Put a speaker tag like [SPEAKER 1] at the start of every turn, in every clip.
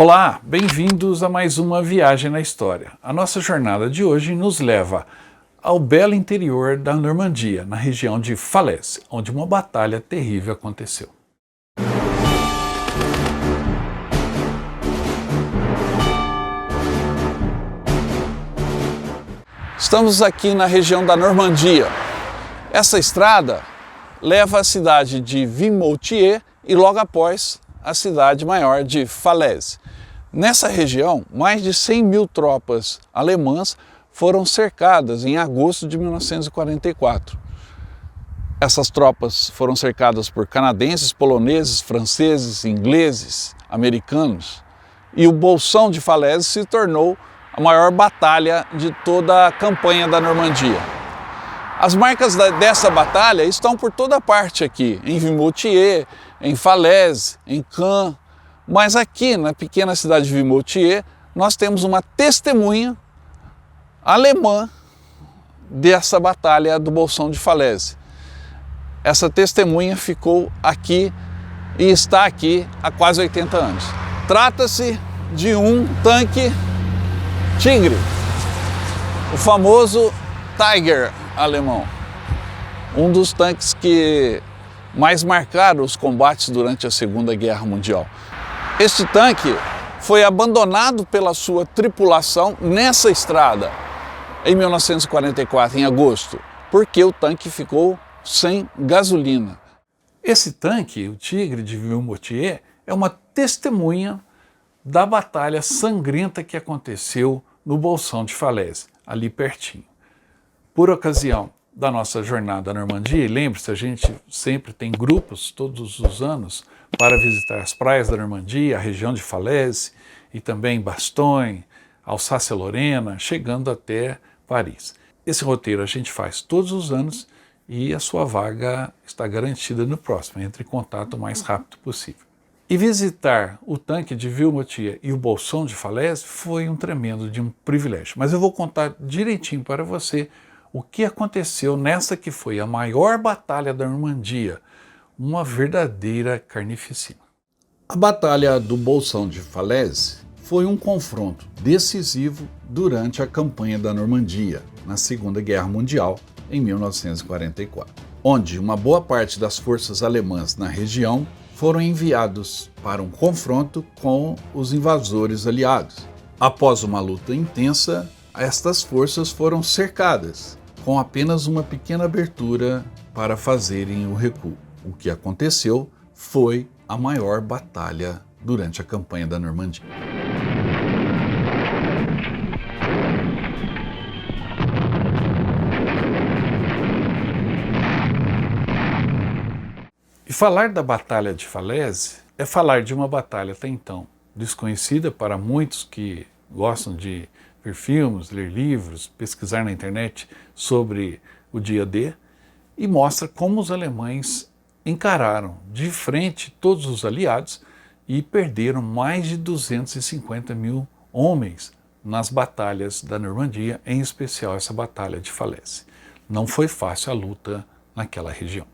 [SPEAKER 1] Olá, bem-vindos a mais uma viagem na história. A nossa jornada de hoje nos leva ao belo interior da Normandia, na região de Falaise, onde uma batalha terrível aconteceu. Estamos aqui na região da Normandia. Essa estrada leva à cidade de Vimoutiers e logo após a cidade maior de Falaise. Nessa região, mais de 100 mil tropas alemãs foram cercadas em agosto de 1944. Essas tropas foram cercadas por canadenses, poloneses, franceses, ingleses, americanos, e o Bolsão de Falaise se tornou a maior batalha de toda a campanha da Normandia. As marcas dessa batalha estão por toda parte aqui, em Vimoutiers, em Falaise, em Caen, mas aqui na pequena cidade de Vimoutiers nós temos uma testemunha alemã dessa batalha do Bolsão de Falaise. Essa testemunha ficou aqui e está aqui há quase 80 anos. Trata-se de um tanque Tigre, o famoso Tiger alemão, um dos tanques que mais marcaram os combates durante a Segunda Guerra Mundial. Este tanque foi abandonado pela sua tripulação nessa estrada em 1944, em agosto, porque o tanque ficou sem gasolina. Esse tanque, o Tigre de Vimoutiers, é uma testemunha da batalha sangrenta que aconteceu no Bolsão de Falaise, ali pertinho. Por ocasião da nossa jornada à Normandia, e lembre-se, a gente sempre tem grupos todos os anos para visitar as praias da Normandia, a região de Falaise e também Bastogne, Alsácia-Lorena, chegando até Paris. Esse roteiro a gente faz todos os anos e a sua vaga está garantida no próximo. Entre em contato o mais rápido possível. E visitar o tanque de Vimoutiers e o Bolsão de Falaise foi um tremendo de um privilégio. Mas eu vou contar direitinho para você o que aconteceu nessa que foi a maior batalha da Normandia, uma verdadeira carnificina. A Batalha do Bolsão de Falaise foi um confronto decisivo durante a campanha da Normandia, na Segunda Guerra Mundial, em 1944, onde uma boa parte das forças alemãs na região foram enviados para um confronto com os invasores aliados. Após uma luta intensa, estas forças foram cercadas, com apenas uma pequena abertura para fazerem o recuo. O que aconteceu foi a maior batalha durante a campanha da Normandia. E falar da Batalha de Falaise é falar de uma batalha até então desconhecida para muitos que gostam de ver filmes, ler livros, pesquisar na internet sobre o dia D, e mostra como os alemães encararam de frente todos os aliados e perderam mais de 250 mil homens nas batalhas da Normandia, em especial essa Batalha de Falaise. Não foi fácil a luta naquela região.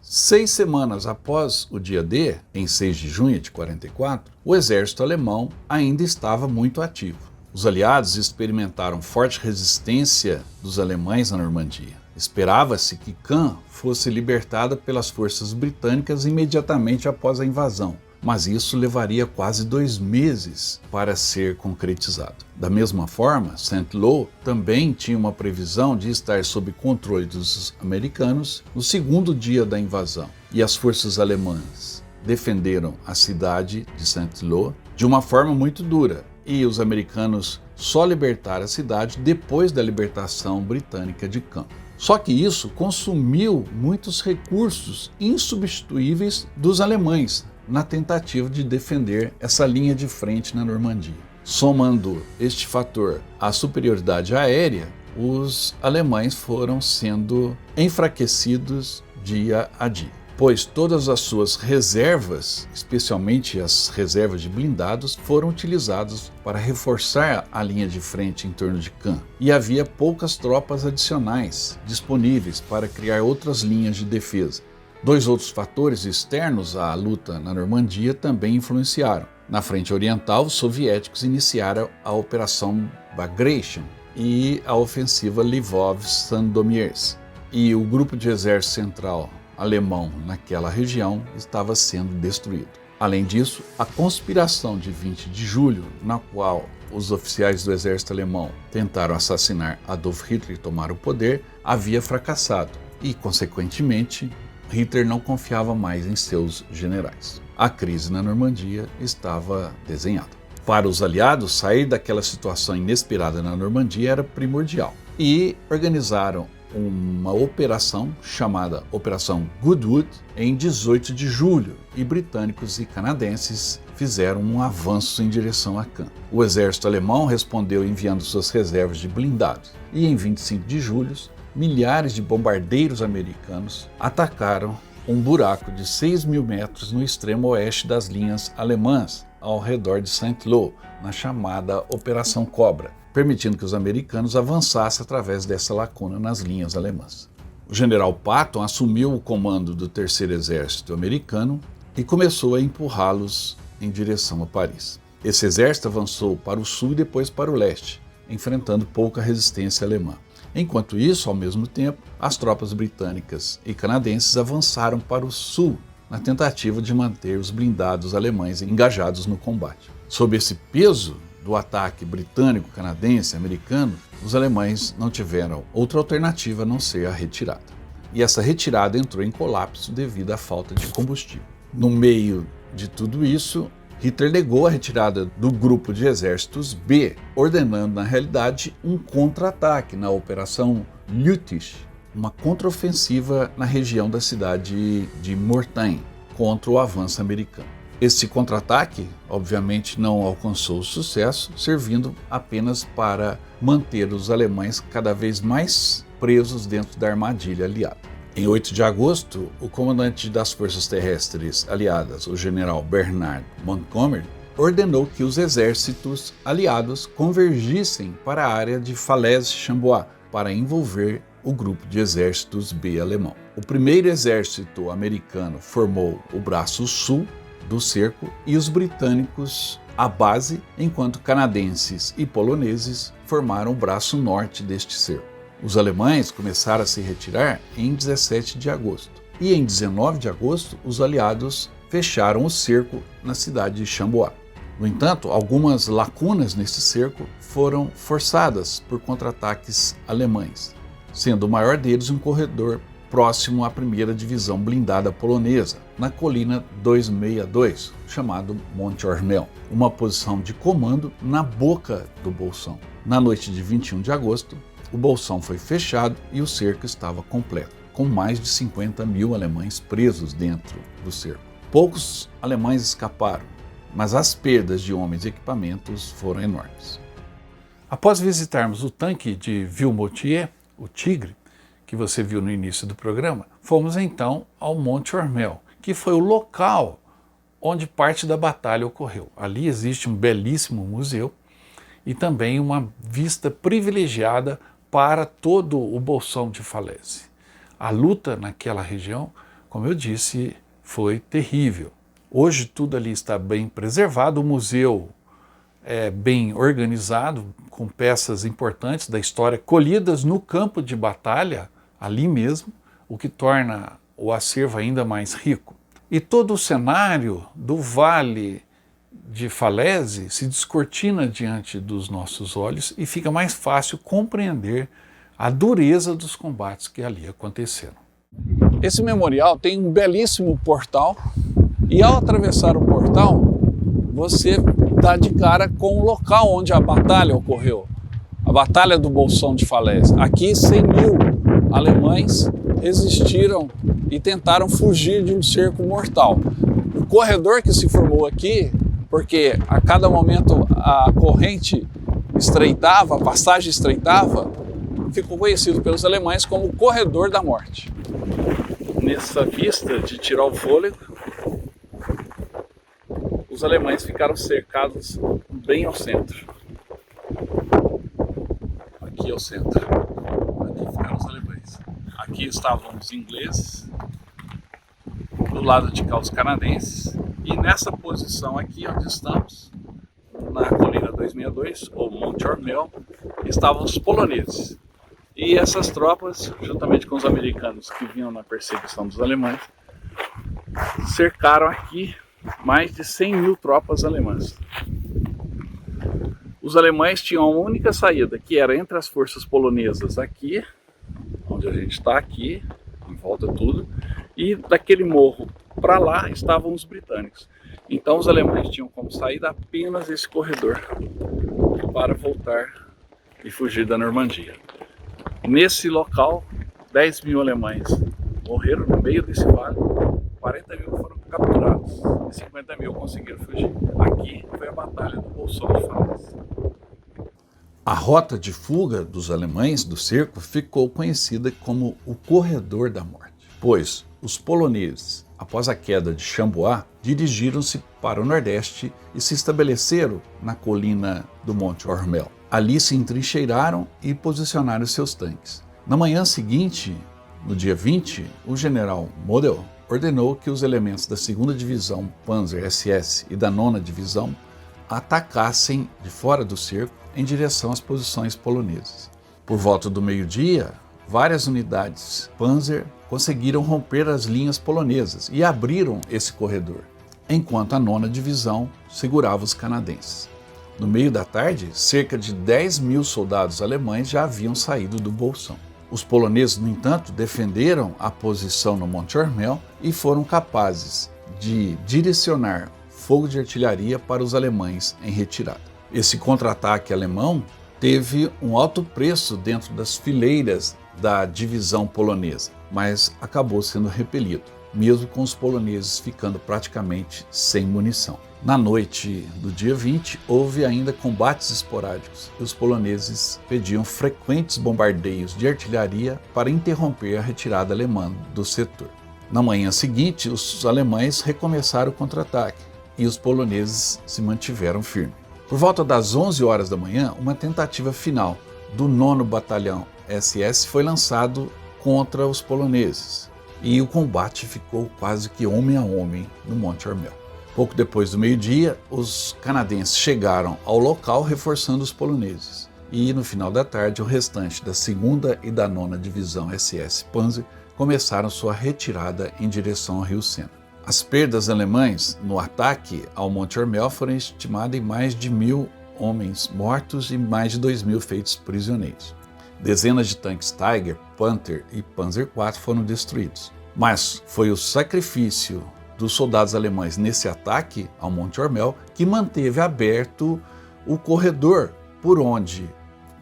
[SPEAKER 1] 6 semanas após o dia D, em 6 de junho de 44, o exército alemão ainda estava muito ativo. Os aliados experimentaram forte resistência dos alemães na Normandia. Esperava-se que Caen fosse libertada pelas forças britânicas imediatamente após a invasão, mas isso levaria quase 2 meses para ser concretizado. Da mesma forma, Saint-Lô também tinha uma previsão de estar sob controle dos americanos no segundo dia da invasão, e as forças alemãs defenderam a cidade de Saint-Lô de uma forma muito dura, e os americanos só libertaram a cidade depois da libertação britânica de Caen. Só que isso consumiu muitos recursos insubstituíveis dos alemães na tentativa de defender essa linha de frente na Normandia. Somando este fator à superioridade aérea, os alemães foram sendo enfraquecidos dia a dia, pois todas as suas reservas, especialmente as reservas de blindados, foram utilizadas para reforçar a linha de frente em torno de Caen, e havia poucas tropas adicionais disponíveis para criar outras linhas de defesa. 2 outros fatores externos à luta na Normandia também influenciaram. Na frente oriental, os soviéticos iniciaram a Operação Bagration e a ofensiva Lvov-Sandomierz. E o grupo de exército central alemão naquela região estava sendo destruído. Além disso, a conspiração de 20 de julho, na qual os oficiais do exército alemão tentaram assassinar Adolf Hitler e tomar o poder, havia fracassado e, consequentemente, Hitler não confiava mais em seus generais. A crise na Normandia estava desenhada. Para os aliados, sair daquela situação inesperada na Normandia era primordial e organizaram uma operação chamada Operação Goodwood em 18 de julho e britânicos e canadenses fizeram um avanço em direção a Caen. O exército alemão respondeu enviando suas reservas de blindados e em 25 de julho, milhares de bombardeiros americanos atacaram um buraco de 6.000 metros no extremo oeste das linhas alemãs, ao redor de Saint-Lô, na chamada Operação Cobra, permitindo que os americanos avançassem através dessa lacuna nas linhas alemãs. O general Patton assumiu o comando do Terceiro Exército americano e começou a empurrá-los em direção a Paris. Esse exército avançou para o sul e depois para o leste, enfrentando pouca resistência alemã. Enquanto isso, ao mesmo tempo, as tropas britânicas e canadenses avançaram para o sul, na tentativa de manter os blindados alemães engajados no combate. Sob esse peso do ataque britânico, canadense, americano, os alemães não tiveram outra alternativa a não ser a retirada. E essa retirada entrou em colapso devido à falta de combustível. No meio de tudo isso, Hitler negou a retirada do grupo de exércitos B, ordenando, na realidade, um contra-ataque na Operação Lüttich, uma contraofensiva na região da cidade de Mortain, contra o avanço americano. Esse contra-ataque, obviamente, não alcançou sucesso, servindo apenas para manter os alemães cada vez mais presos dentro da armadilha aliada. Em 8 de agosto, o comandante das forças terrestres aliadas, o general Bernard Montgomery, ordenou que os exércitos aliados convergissem para a área de Falaise-Chambois para envolver o grupo de exércitos B alemão. O primeiro exército americano formou o braço sul do cerco e os britânicos a base, enquanto canadenses e poloneses formaram o braço norte deste cerco. Os alemães começaram a se retirar em 17 de agosto e em 19 de agosto os aliados fecharam o cerco na cidade de Chambois. No entanto, algumas lacunas nesse cerco foram forçadas por contra-ataques alemães, sendo o maior deles um corredor próximo à primeira divisão blindada polonesa, na colina 262, chamado Monte Ormel, uma posição de comando na boca do Bolsão. Na noite de 21 de agosto, o Bolsão foi fechado e o cerco estava completo, com mais de 50.000 alemães presos dentro do cerco. Poucos alemães escaparam, mas as perdas de homens e equipamentos foram enormes. Após visitarmos o tanque de Vimoutiers, o Tigre, que você viu no início do programa, fomos então ao Monte Ormel, que foi o local onde parte da batalha ocorreu. Ali existe um belíssimo museu e também uma vista privilegiada para todo o Bolsão de Falaise. A luta naquela região, como eu disse, foi terrível. Hoje tudo ali está bem preservado, o museu é bem organizado, com peças importantes da história colhidas no campo de batalha, ali mesmo, o que torna o acervo ainda mais rico. E todo o cenário do Vale de Falaise se descortina diante dos nossos olhos e fica mais fácil compreender a dureza dos combates que ali aconteceram. Esse memorial tem um belíssimo portal e ao atravessar o portal você dá de cara com o local onde a batalha ocorreu, a Batalha do Bolsão de Falaise. Aqui 100.000 alemães resistiram e tentaram fugir de um cerco mortal. O corredor que se formou aqui, porque a cada momento a corrente estreitava, a passagem estreitava, ficou conhecido pelos alemães como o Corredor da Morte. Nessa vista de tirar o fôlego, os alemães ficaram cercados bem ao centro. Aqui é o centro. Aqui ficaram os alemães. Aqui estavam os ingleses, do lado de cá os canadenses E nessa posição aqui onde estamos, na colina 262, ou Monte Ormel, estavam os poloneses. E essas tropas, juntamente com os americanos que vinham na perseguição dos alemães, cercaram aqui mais de 100 mil tropas alemãs. Os alemães tinham uma única saída, que era entre as forças polonesas aqui, onde a gente está aqui, em volta tudo, e daquele morro para lá estavam os britânicos. Então os alemães tinham como saída apenas esse corredor para voltar e fugir da Normandia. Nesse local, 10 mil alemães morreram no meio desse vale, 40 mil foram capturados e 50 mil conseguiram fugir. Aqui foi a Batalha do Bolsão de Falaise. A rota de fuga dos alemães do cerco ficou conhecida como o Corredor da Morte, pois os poloneses, após a queda de Chambois, dirigiram-se para o nordeste e se estabeleceram na colina do Monte Ormel. Ali se entrincheiraram e posicionaram seus tanques. Na manhã seguinte, no dia 20, o general Model ordenou que os elementos da 2ª Divisão Panzer SS e da 9ª Divisão atacassem de fora do cerco em direção às posições polonesas. Por volta do meio-dia, várias unidades Panzer conseguiram romper as linhas polonesas e abriram esse corredor, enquanto a 9ª Divisão segurava os canadenses. No meio da tarde, cerca de 10 mil soldados alemães já haviam saído do Bolsão. Os poloneses, no entanto, defenderam a posição no Monte Ormel e foram capazes de direcionar fogo de artilharia para os alemães em retirada. Esse contra-ataque alemão teve um alto preço dentro das fileiras da divisão polonesa, mas acabou sendo repelido, mesmo com os poloneses ficando praticamente sem munição. Na noite do dia 20, houve ainda combates esporádicos e os poloneses pediam frequentes bombardeios de artilharia para interromper a retirada alemã do setor. Na manhã seguinte, os alemães recomeçaram o contra-ataque e os poloneses se mantiveram firmes. Por volta das 11 horas da manhã, uma tentativa final do 9º Batalhão SS foi lançado contra os poloneses e o combate ficou quase que homem a homem no Monte Ormel. Pouco depois do meio-dia, os canadenses chegaram ao local reforçando os poloneses e no final da tarde o restante da 2ª e da 9ª Divisão SS Panzer começaram sua retirada em direção ao rio Sena. As perdas alemãs no ataque ao Monte Ormel foram estimadas em mais de 1.000 homens mortos e mais de 2.000 feitos prisioneiros. Dezenas de tanques Tiger, Panther e Panzer IV foram destruídos. Mas foi o sacrifício dos soldados alemães nesse ataque ao Monte Ormel que manteve aberto o corredor por onde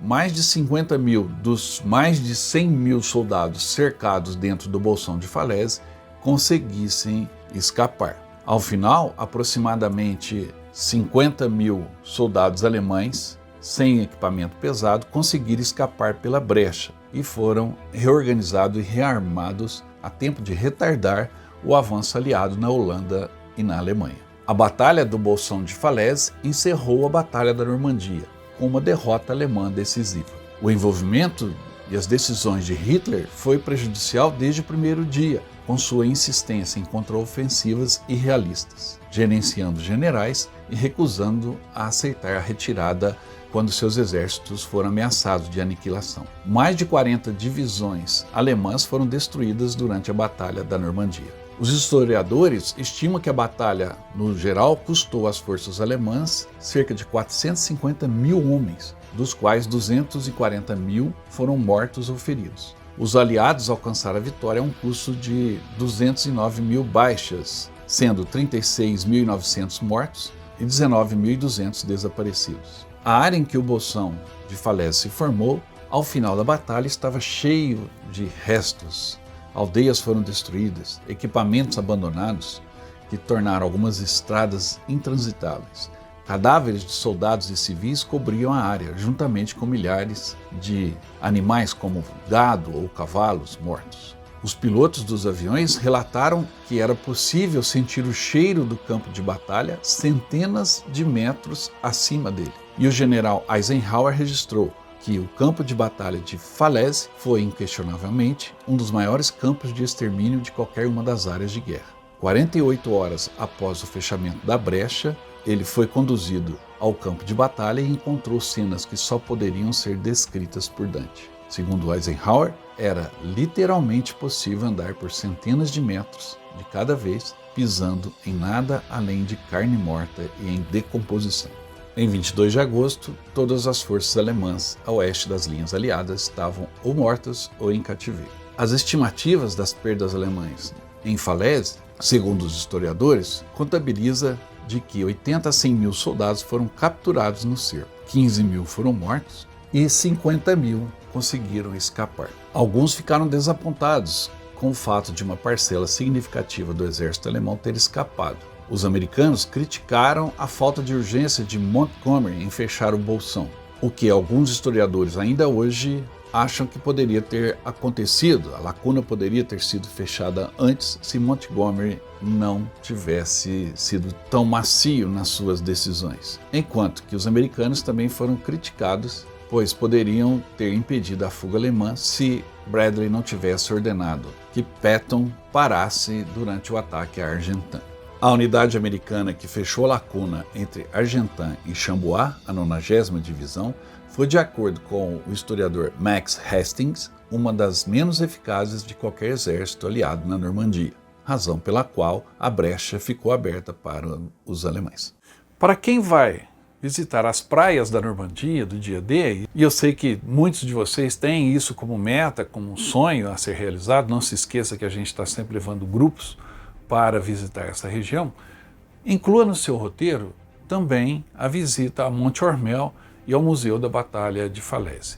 [SPEAKER 1] mais de 50 mil dos mais de 100 mil soldados cercados dentro do Bolsão de Falaise conseguissem escapar. Ao final, aproximadamente 50 mil soldados alemães sem equipamento pesado conseguiram escapar pela brecha e foram reorganizados e rearmados a tempo de retardar o avanço aliado na Holanda e na Alemanha. A Batalha do Bolsão de Falaise encerrou a Batalha da Normandia, com uma derrota alemã decisiva. O envolvimento e as decisões de Hitler foi prejudicial desde o primeiro dia, com sua insistência em contraofensivas irrealistas, gerenciando generais e recusando a aceitar a retirada quando seus exércitos foram ameaçados de aniquilação. Mais de 40 divisões alemãs foram destruídas durante a Batalha da Normandia. Os historiadores estimam que a batalha, no geral, custou às forças alemãs cerca de 450 mil homens, dos quais 240 mil foram mortos ou feridos. Os aliados alcançaram a vitória a um custo de 209 mil baixas, sendo 36.900 mortos e 19.200 desaparecidos. A área em que o Bolsão de Falaise se formou, ao final da batalha, estava cheio de restos. Aldeias foram destruídas, equipamentos abandonados que tornaram algumas estradas intransitáveis. Cadáveres de soldados e civis cobriam a área, juntamente com milhares de animais como gado ou cavalos mortos. Os pilotos dos aviões relataram que era possível sentir o cheiro do campo de batalha centenas de metros acima dele. E o general Eisenhower registrou que o campo de batalha de Falaise foi, inquestionavelmente, um dos maiores campos de extermínio de qualquer uma das áreas de guerra. 48 horas após o fechamento da brecha, ele foi conduzido ao campo de batalha e encontrou cenas que só poderiam ser descritas por Dante. Segundo Eisenhower, era literalmente possível andar por centenas de metros de cada vez, pisando em nada além de carne morta e em decomposição. Em 22 de agosto, todas as forças alemãs a oeste das linhas aliadas estavam ou mortas ou em cativeiro. As estimativas das perdas alemãs em Falaise, segundo os historiadores, contabiliza de que 80 a 100 mil soldados foram capturados no cerco, 15 mil foram mortos e 50 mil conseguiram escapar. Alguns ficaram desapontados com o fato de uma parcela significativa do exército alemão ter escapado. Os americanos criticaram a falta de urgência de Montgomery em fechar o Bolsão, o que alguns historiadores ainda hoje acham que poderia ter acontecido. A lacuna poderia ter sido fechada antes se Montgomery não tivesse sido tão macio nas suas decisões. Enquanto que os americanos também foram criticados, pois poderiam ter impedido a fuga alemã se Bradley não tivesse ordenado que Patton parasse durante o ataque a Argentan. A unidade americana que fechou a lacuna entre Argentan e Chambois, a 90ª Divisão, foi, de acordo com o historiador Max Hastings, uma das menos eficazes de qualquer exército aliado na Normandia, razão pela qual a brecha ficou aberta para os alemães. Para quem vai visitar as praias da Normandia do dia D, e eu sei que muitos de vocês têm isso como meta, como um sonho a ser realizado, não se esqueça que a gente está sempre levando grupos para visitar essa região, inclua no seu roteiro também a visita a Monte Ormel e ao Museu da Batalha de Falaise.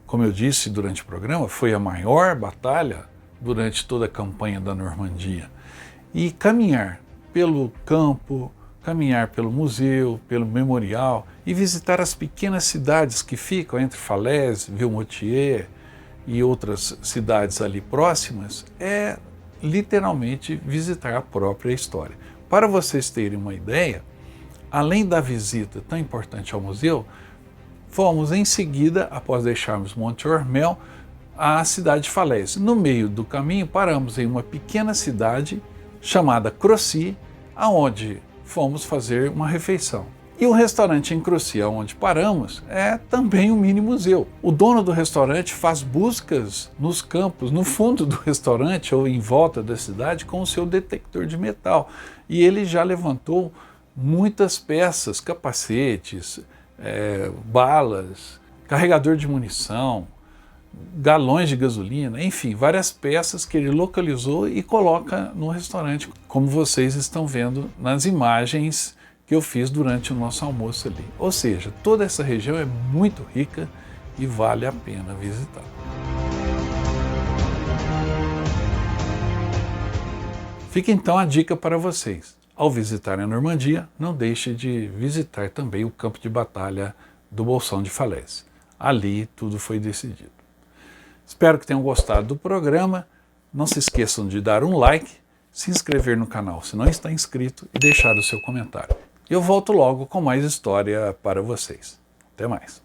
[SPEAKER 1] Como eu disse durante o programa, foi a maior batalha durante toda a campanha da Normandia. E caminhar pelo campo, caminhar pelo museu, pelo memorial e visitar as pequenas cidades que ficam entre Falaise, Vimoutiers e outras cidades ali próximas é literalmente visitar a própria história. Para vocês terem uma ideia, além da visita tão importante ao museu, fomos em seguida, após deixarmos Monte Ormel, à cidade de Falaise. No meio do caminho paramos em uma pequena cidade chamada Crocy, aonde fomos fazer uma refeição. E o restaurante em Crocy, onde paramos, é também um mini museu. O dono do restaurante faz buscas nos campos, no fundo do restaurante ou em volta da cidade com o seu detector de metal. E ele já levantou muitas peças, capacetes, balas, carregador de munição, galões de gasolina, enfim, várias peças que ele localizou e coloca no restaurante, como vocês estão vendo nas imagens que eu fiz durante o nosso almoço ali. Ou seja, toda essa região é muito rica e vale a pena visitar. Fica então a dica para vocês. Ao visitarem a Normandia, não deixe de visitar também o campo de batalha do Bolsão de Falaise. Ali tudo foi decidido. Espero que tenham gostado do programa. Não se esqueçam de dar um like, se inscrever no canal se não está inscrito e deixar o seu comentário. Eu volto logo com mais história para vocês. Até mais.